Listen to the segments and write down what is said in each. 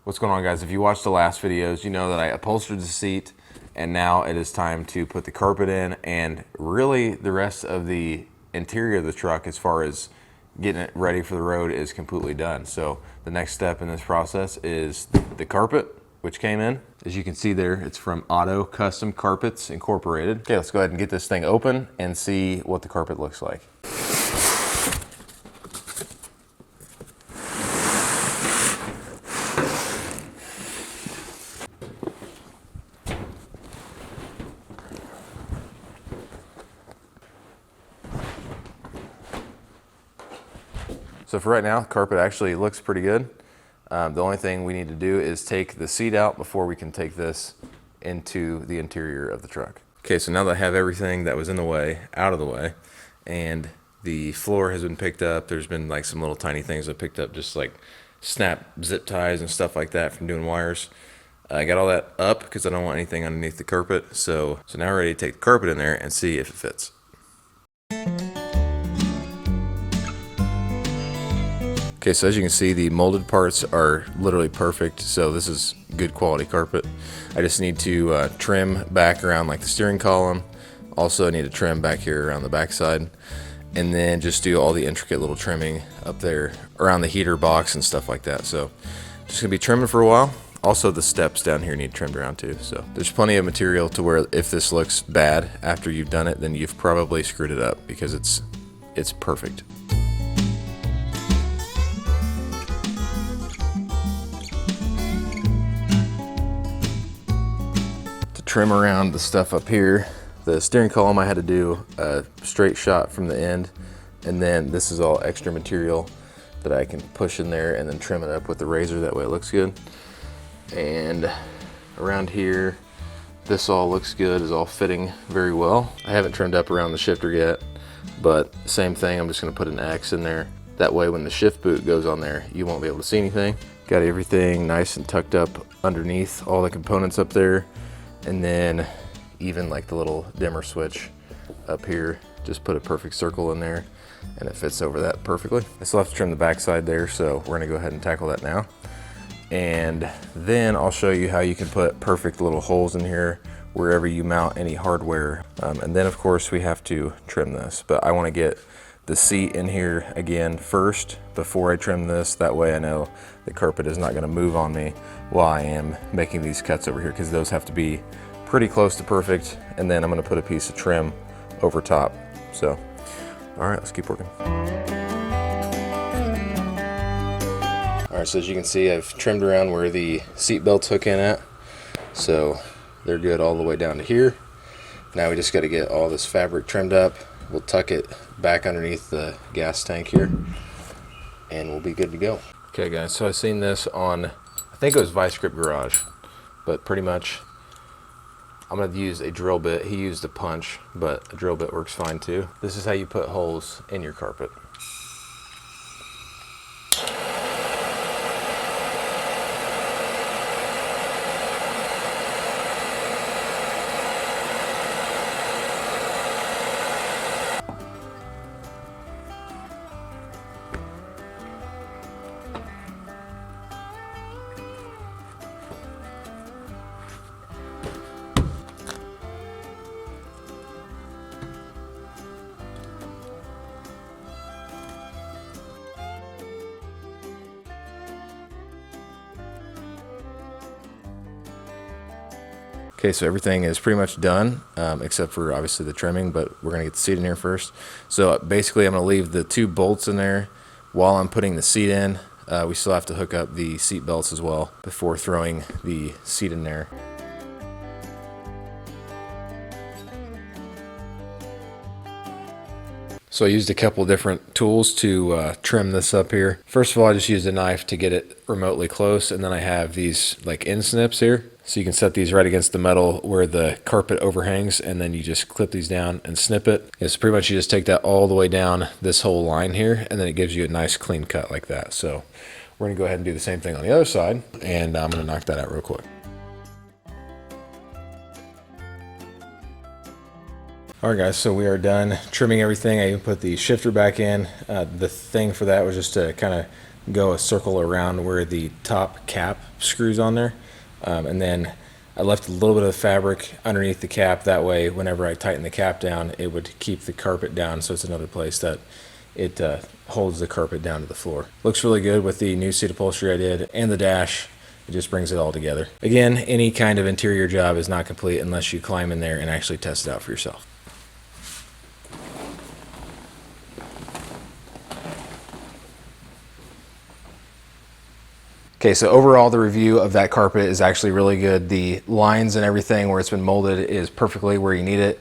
What's going on, guys? If you watched the last videos, you know that I upholstered the seat, and now it is time to put the carpet in and really the rest of the interior of the truck as far as getting it ready for the road is completely done. So the next step in this process is the carpet, which came in. As you can see there, it's from Auto Custom Carpets Incorporated. Okay, let's go ahead and get this thing open and see what the carpet looks like. So for right now, the carpet actually looks pretty good. The only thing we need to do is take the seat out before we can take this into the interior of the truck. Okay, so now that I have everything that was in the way out of the way, and the floor has been picked up, there's been like some little tiny things I picked up, just like snap zip ties and stuff like that from doing wires. I got all that up because I don't want anything underneath the carpet. So now we're ready to take the carpet in there and see if it fits. Okay, so as you can see, the molded parts are literally perfect. So this is good quality carpet. I just need to trim back around like the steering column. Also, I need to trim back here around the backside, and then just do all the intricate little trimming up there around the heater box and stuff like that. So just gonna be trimming for a while. Also, the steps down here need trimmed around too. So there's plenty of material to where if this looks bad after you've done it, then you've probably screwed it up because it's perfect. Trim around the stuff up here. The steering column, I had to do a straight shot from the end, and then this is all extra material that I can push in there and then trim it up with the razor. That way it looks good. And around here, this all looks good, is all fitting very well. I haven't trimmed up around the shifter yet, but same thing, I'm just gonna put an X in there. That way when the shift boot goes on there, you won't be able to see anything. Got everything nice and tucked up underneath all the components up there. And then even like the little dimmer switch up here, just put a perfect circle in there and it fits over that perfectly. I still have to trim the backside there, so we're gonna go ahead and tackle that now. And then I'll show you how you can put perfect little holes in here wherever you mount any hardware. And then of course we have to trim this, but I wanna get the seat in here again first before I trim this. That way I know the carpet is not gonna move on me while I am making these cuts over here, because those have to be pretty close to perfect. And then I'm gonna put a piece of trim over top. So, all right, let's keep working. All right, so as you can see, I've trimmed around where the seat belts hook in at. So they're good all the way down to here. Now we just gotta get all this fabric trimmed up. We'll tuck it back underneath the gas tank here, and we'll be good to go. Okay guys, so I've seen this on, I think it was Vice Grip Garage, but pretty much I'm gonna use a drill bit. He used a punch, but a drill bit works fine too. This is how you put holes in your carpet. Okay, so everything is pretty much done, except for obviously the trimming, but we're gonna get the seat in here first. So basically I'm gonna leave the 2 bolts in there while I'm putting the seat in. We still have to hook up the seat belts as well before throwing the seat in there. So I used a couple different tools to trim this up here. First of all, I just used a knife to get it remotely close, and then I have these like end snips here. So you can set these right against the metal where the carpet overhangs, and then you just clip these down and snip it. It's pretty much you just take that all the way down this whole line here, and then it gives you a nice clean cut like that. So we're gonna go ahead and do the same thing on the other side, and I'm gonna knock that out real quick. All right guys, so we are done trimming everything. I even put the shifter back in. The thing for that was just to kind of go a circle around where the top cap screws on there. And then I left a little bit of fabric underneath the cap. That way, whenever I tighten the cap down, it would keep the carpet down. So it's another place that it holds the carpet down to the floor. Looks really good with the new seat upholstery I did and the dash. It just brings it all together. Again, any kind of interior job is not complete unless you climb in there and actually test it out for yourself. Okay, so overall the review of that carpet is actually really good. The lines and everything where it's been molded is perfectly where you need it.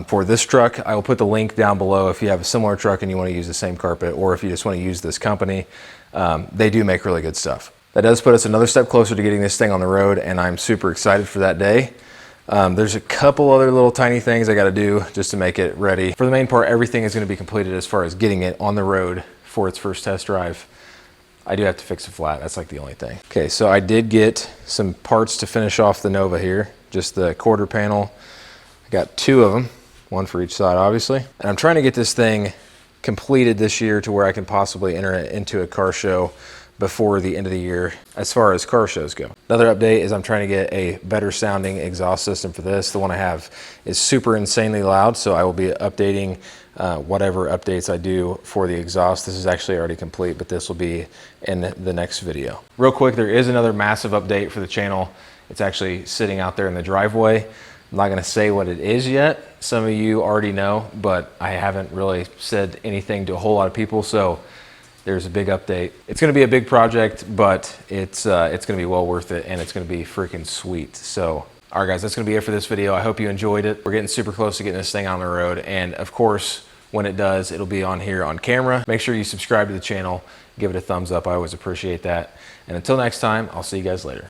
For this truck, I will put the link down below if you have a similar truck and you want to use the same carpet, or if you just want to use this company. They do make really good stuff. That does put us another step closer to getting this thing on the road, and I'm super excited for that day. There's a couple other little tiny things I got to do just to make it ready. For the main part, everything is going to be completed as far as getting it on the road for its first test drive. I do have to fix a flat. That's like the only thing. Okay, so I did get some parts to finish off the Nova here. Just the quarter panel. I got 2 of them, one for each side, obviously. And I'm trying to get this thing completed this year to where I can possibly enter it into a car show before the end of the year as far as car shows go. Another update is I'm trying to get a better sounding exhaust system for this. The one I have is super insanely loud, so I will be updating whatever updates I do for the exhaust. This is actually already complete, but this will be in the next video. Real quick, there is another massive update for the channel. It's actually sitting out there in the driveway. I'm not gonna say what it is yet. Some of you already know, but I haven't really said anything to a whole lot of people, so there's a big update. It's gonna be a big project, but it's gonna be well worth it, and it's gonna be freaking sweet. So, all right guys, that's gonna be it for this video. I hope you enjoyed it. We're getting super close to getting this thing on the road, and of course, when it does, it'll be on here on camera. Make sure you subscribe to the channel, give it a thumbs up. I always appreciate that. And until next time, I'll see you guys later.